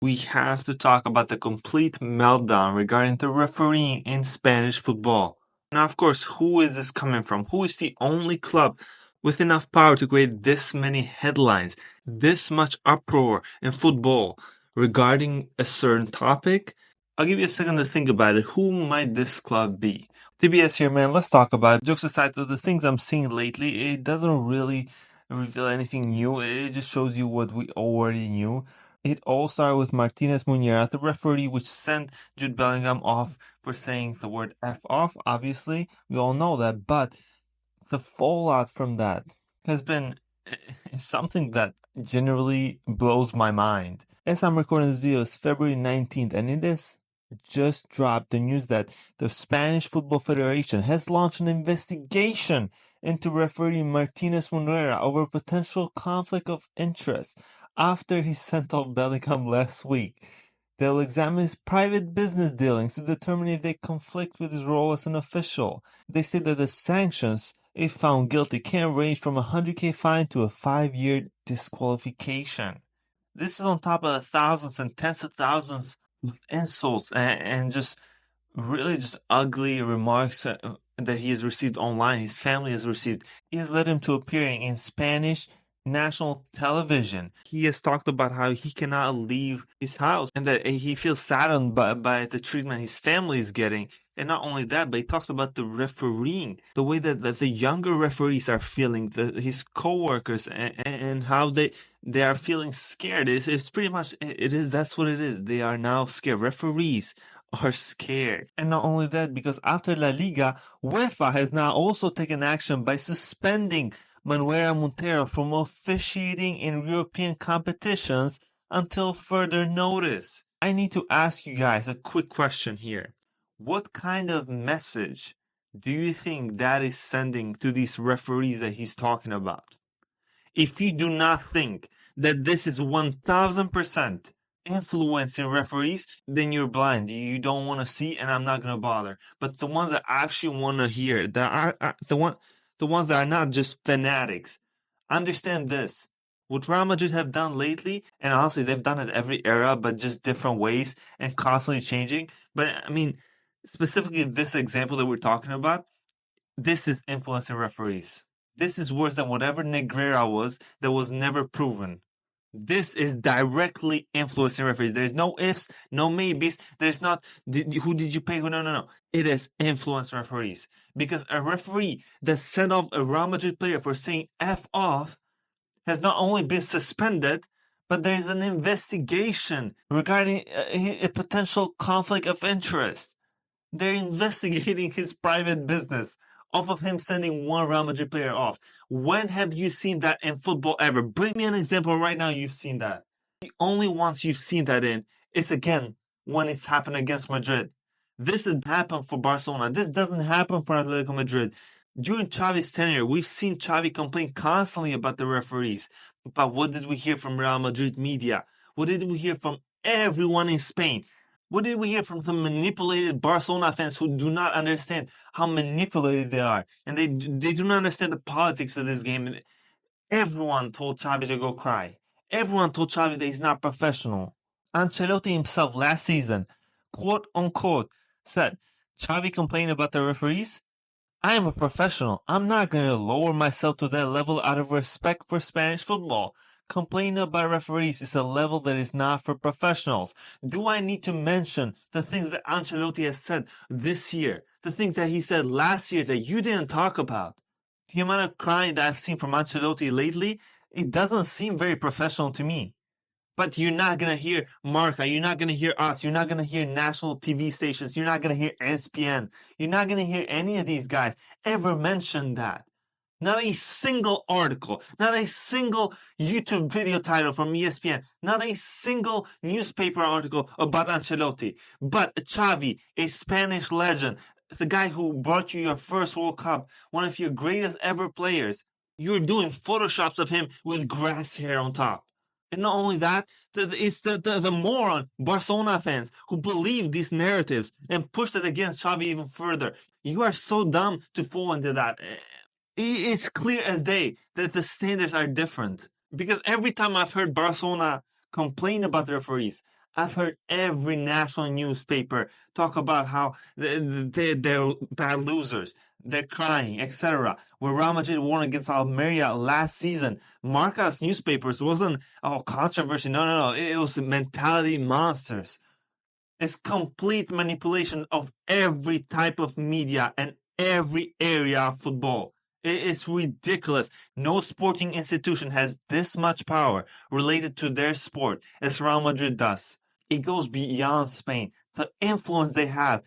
we have to talk about the complete meltdown regarding the refereeing in Spanish football. Now, of course, who is this coming from? Who is the only club with enough power to create this many headlines, this much uproar in football regarding a certain topic? I'll give you a second to think about it. Who might this club be? TBS here, man. Let's talk about it. Jokes aside, the things I'm seeing lately, it doesn't really reveal anything new. It just shows you what we already knew. It all started with Martinez Muñera, the referee, which sent Jude Bellingham off for saying the word F off. Obviously, we all know that, but the fallout from that has been something that generally blows my mind. As I'm recording this video, it's February 19th, and it is just dropped the news that the Spanish Football Federation has launched an investigation into referee Martinez Muñera over potential conflict of interest after he sent off Bellingham last week. They'll examine his private business dealings to determine if they conflict with his role as an official. They say that the sanctions, if found guilty, can range from a 100K fine to a 5-year disqualification. This is on top of the thousands and tens of thousands of insults and just really just ugly remarks that he has received online, his family has received. It has led him to appearing in Spanish national television. He has talked about how he cannot leave his house and that he feels saddened by the treatment his family is getting. And not only that, but he talks about the refereeing, the way that the younger referees are feeling, his co-workers, and how they are feeling scared. It's pretty much, that's what it is. They are now scared. Referees are scared. And not only that, because after La Liga, UEFA has now also taken action by suspending Manuela Montero from officiating in European competitions until further notice. I need to ask you guys a quick question here. What kind of message do you think that is sending to these referees that he's talking about? If you do not think that this is 1000% influencing referees, then you're blind. You don't want to see, and I'm not going to bother. But the ones that actually want to hear, the ones that are not just fanatics, understand this. What Real Madrid have done lately, and honestly, they've done it every era, but just different ways and constantly changing. But I mean, specifically this example that we're talking about, this is influencing referees. This is worse than whatever Negreira was that was never proven. This is directly influencing referees. There's no ifs, no maybes. There's not, who did you pay? No. It is influence referees. Because a referee that sent off a Real Madrid player for saying F off has not only been suspended, but there is an investigation regarding a potential conflict of interest. They're investigating his private business off of him sending one Real Madrid player off. When have you seen that in football ever? Bring me an example right now you've seen that. The only ones you've seen that in is, again, when it's happened against Madrid. This has happened for Barcelona. This doesn't happen for Atletico Madrid. During Xavi's tenure, we've seen Xavi complain constantly about the referees. But what did we hear from Real Madrid media? What did we hear from everyone in Spain? What did we hear from the manipulated Barcelona fans who do not understand how manipulated they are? And they do not understand the politics of this game. Everyone told Xavi to go cry. Everyone told Xavi that he's not professional. Ancelotti himself last season, quote unquote, said, Xavi complained about the referees? I am a professional. I'm not going to lower myself to that level out of respect for Spanish football. Complaining about referees is a level that is not for professionals. Do I need to mention the things that Ancelotti has said this year? The things that he said last year that you didn't talk about? The amount of crying that I've seen from Ancelotti lately, it doesn't seem very professional to me. But you're not going to hear Marca, you're not going to hear us, you're not going to hear national TV stations, you're not going to hear ESPN, you're not going to hear any of these guys ever mention that. Not a single article, not a single YouTube video title from ESPN, not a single newspaper article about Ancelotti. But Xavi, a Spanish legend, the guy who brought you your first World Cup, one of your greatest ever players, you're doing photoshops of him with grass hair on top. And not only that, it's the moron Barcelona fans who believe these narratives and push it against Xavi even further. You are so dumb to fall into that. It's clear as day that the standards are different. Because every time I've heard Barcelona complain about the referees, I've heard every national newspaper talk about how they're bad losers, they're crying, etc. When Real Madrid won against Almeria last season, Marca's newspapers wasn't controversy. No. It was mentality monsters. It's complete manipulation of every type of media and every area of football. It's ridiculous. No sporting institution has this much power related to their sport as Real Madrid does. It goes beyond Spain. The influence they have,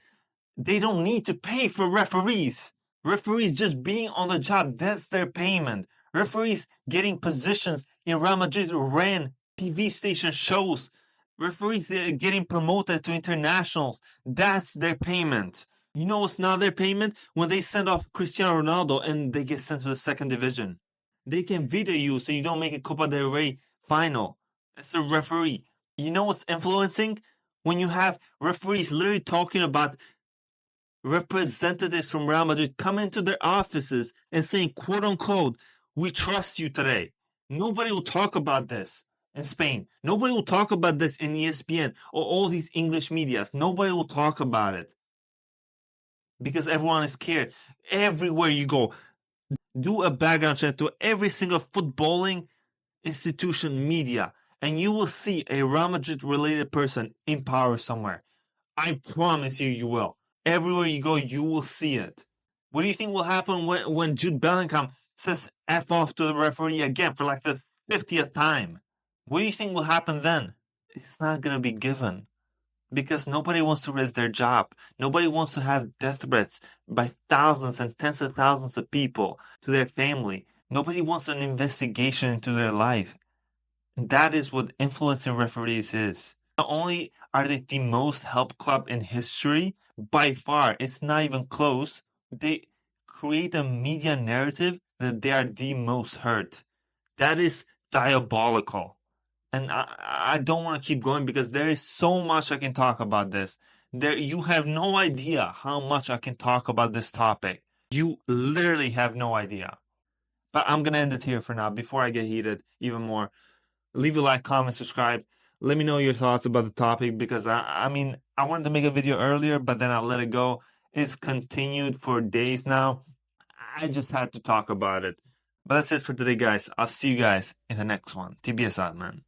they don't need to pay for referees. Referees just being on the job, that's their payment. Referees getting positions in Real Madrid ran TV station shows. Referees getting promoted to internationals, that's their payment. You know what's not their payment? When they send off Cristiano Ronaldo and they get sent to the second division. They can veto you so you don't make a Copa del Rey final. As a referee. You know what's influencing? When you have referees literally talking about representatives from Real Madrid coming to their offices and saying, quote unquote, we trust you today. Nobody will talk about this in Spain. Nobody will talk about this in ESPN or all these English medias. Nobody will talk about it because everyone is scared. Everywhere you go, do a background check to every single footballing institution media, and you will see a Real Madrid related person in power somewhere. I promise you, you will. Everywhere you go, you will see it. What do you think will happen when Jude Bellingham says F off to the referee again for like the 50th time? What do you think will happen then? It's not going to be given. Because nobody wants to risk their job. Nobody wants to have death threats by thousands and tens of thousands of people to their family. Nobody wants an investigation into their life. And that is what influencing referees is. Not only are they the most helped club in history, by far, it's not even close, they create a media narrative that they are the most hurt. That is diabolical. And I don't want to keep going because there is so much I can talk about this. You have no idea how much I can talk about this topic. You literally have no idea. But I'm going to end it here for now before I get heated even more. Leave a like, comment, subscribe. Let me know your thoughts about the topic because I wanted to make a video earlier, but then I let it go. It's continued for days now. I just had to talk about it. But that's it for today, guys. I'll see you guys in the next one. TBS out, man.